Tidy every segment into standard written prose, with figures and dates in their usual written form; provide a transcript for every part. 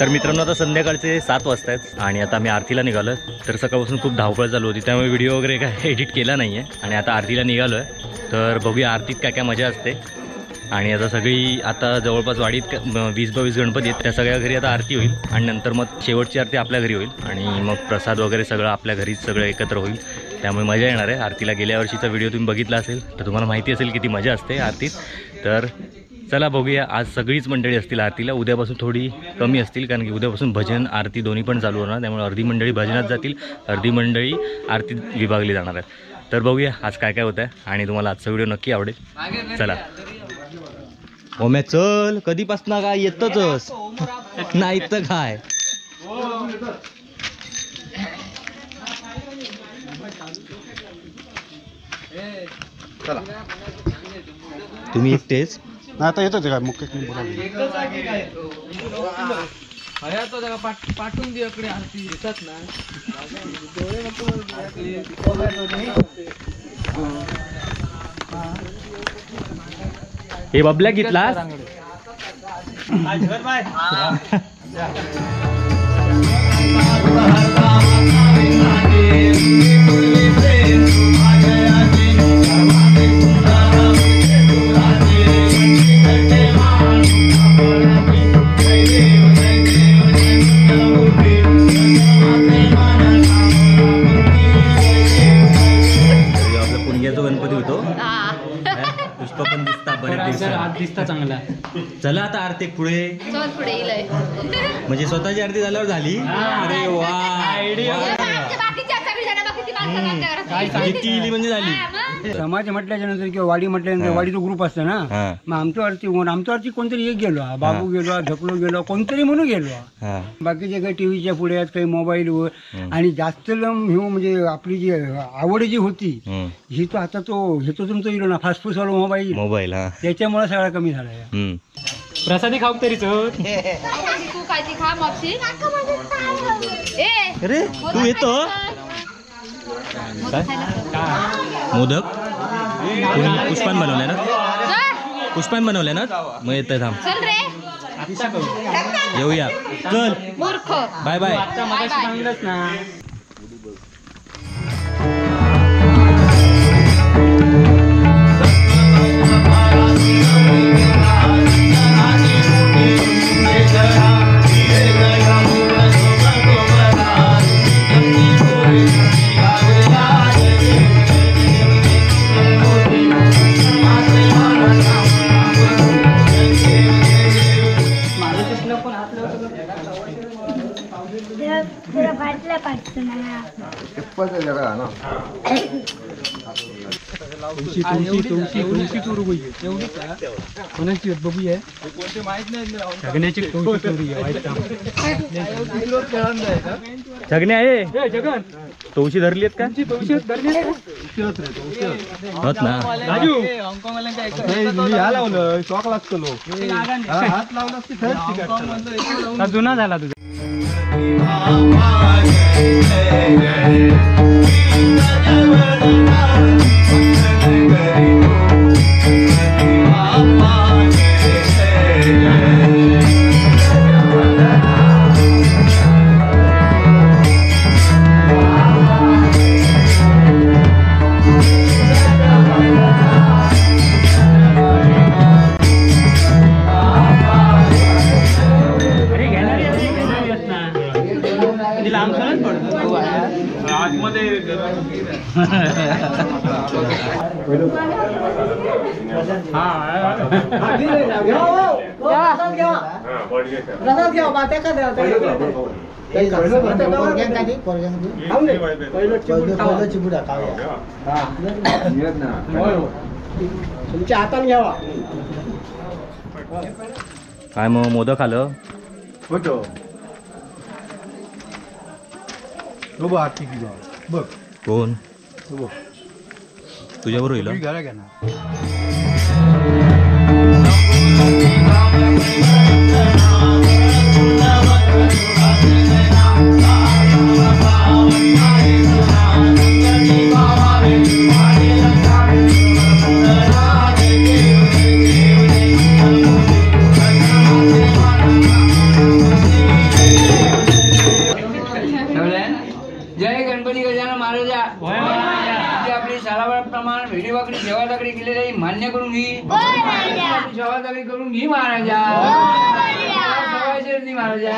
तर मित्रांनो आता संध्याकाळचे 7 वाजता आहेत आणि आता आम्ही आरतीला निघालो. तर सकाळपासून खूप धावपळ चालू होती त्यामुळे व्हिडिओ वगैरे काय एडिट केला नाही आहे आणि आता आरतीला निघालो आहे. तर बघूया आरतीत काय काय मजा असते. आणि आता सगळी आता जवळपास वाडीत 20-22 गणपती आहेत, त्या सगळ्या घरी आता आरती होईल आणि नंतर मग शेवटची आरती आपल्या घरी होईल आणि मग प्रसाद वगैरे सगळं आपल्या घरीच सगळं एकत्र होईल. त्यामुळे मजा येणार आहे. आरतीला गेल्या वर्षीचा व्हिडिओ तुम्ही बघितला असेल तर तुम्हाला माहिती असेल किती मजा असते आरतीत. तर चला बघूया. आज सगळीच मंडळी असतील आरतीला, उद्यापासून थोडी कमी असतील कारण की उद्यापासून भजन आरती दोन्ही पण चालू होणार. त्यामुळे अर्धी मंडळी भजनात जातील, अर्धी मंडळी आरतीत विभागली जाणार आहेत. तर बघूया आज काय काय होतं आहे आणि तुम्हाला आजचा व्हिडिओ नक्की आवडेल. चला ओम्या चल, कधीपासून काय येतच नाही तर काय. चला तुम्ही एकटेच आता येतो ते काय मुख्य पाठवून दे इकडे आरती येतात ना. हे बबल्या घेतला गणपती होतो. पुष्पा पण दिसता बरेच दिसता चांगला. चला आता आरती पुढे म्हणजे स्वतःची आरती झाल्यावर झाली. अरे वा म्हणजे झाली. समाज म्हटल्याच्या नंतर किंवा वाडी म्हटल्यानंतर वाडीचा ग्रुप असतो ना. मग आमच्या वरती कोणतरी एक गेलो, बाबू गेलो, ढकलो गेलो, कोणतरी म्हणून गेलो. बाकीचे काही टीव्हीच्या पुढे आहेत, काही मोबाईलवर. आणि जास्त म्हणजे आपली जी आवड जी होती ही तो आता तो ह्याचा तुमचा येलो ना फास्ट फूड वाला मोबाईल त्याच्यामुळे सगळा कमी झाला. प्रसादी खाऊ तरी अरे तू येतो मोदक पुष्पान बनवले ना, पुष्पान बनवले ना. मग येत थांब येऊया. चल बाय बाय. बघूया जगण्या आहे तवशी धरली आहेत का? होत ना लावलं शॉक लागतो हात लावला जुना झाला तुझा. तुमच्या हाताने घ्यावा. काय मग मोदक आलं होतो आरती बघ कोण तुझ्याबरोबर येईल घरा घ्या ना. देवाकडे गेलेले मान्य करून घे, शवाजाकडे करून घे महाराजा, महाराजा.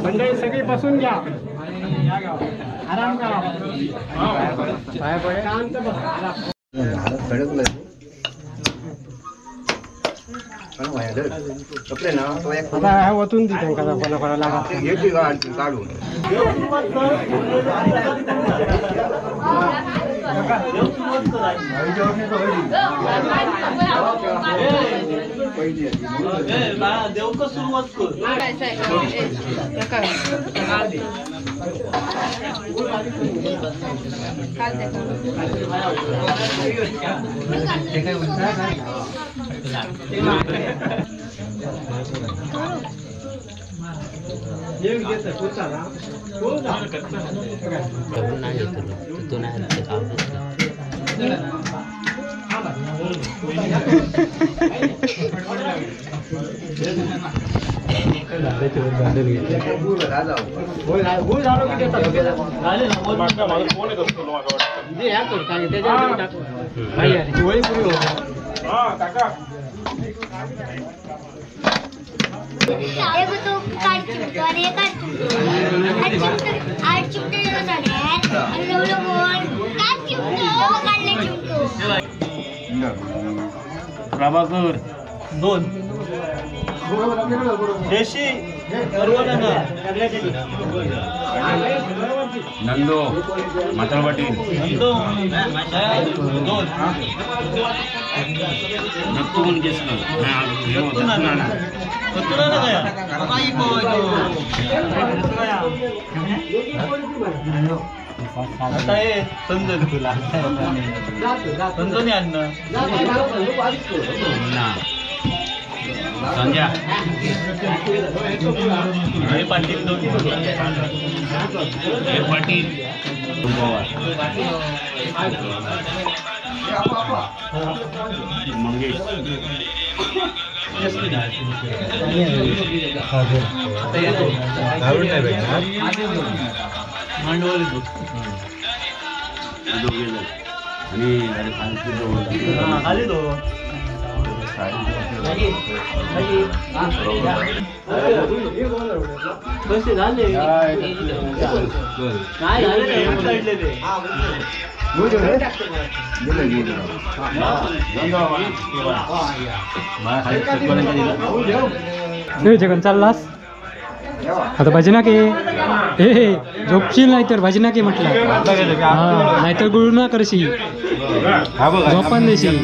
मंडळी सगळी बसून घ्या, आराम करा, शांत बसा. आता वतून दी त्यांना कोणाला काढून देवक सुरुवात कर. प्रभाकर 2 देशी नंदो माथाळवाटी नक्तू म्हणून घेतलं आता हे समजेल तुला समजून या संजय हे पाटील दोन हे पाटील मंगेश मांडवली दोघे जण आणि खालचे दोघं. खाली दो कसे झाले काय झाले काढले ते जगन चाललास आता भजना के हे झोपशील नाही तर भजना के म्हटलं नाहीतर गुळू ना करशी झोपान देशील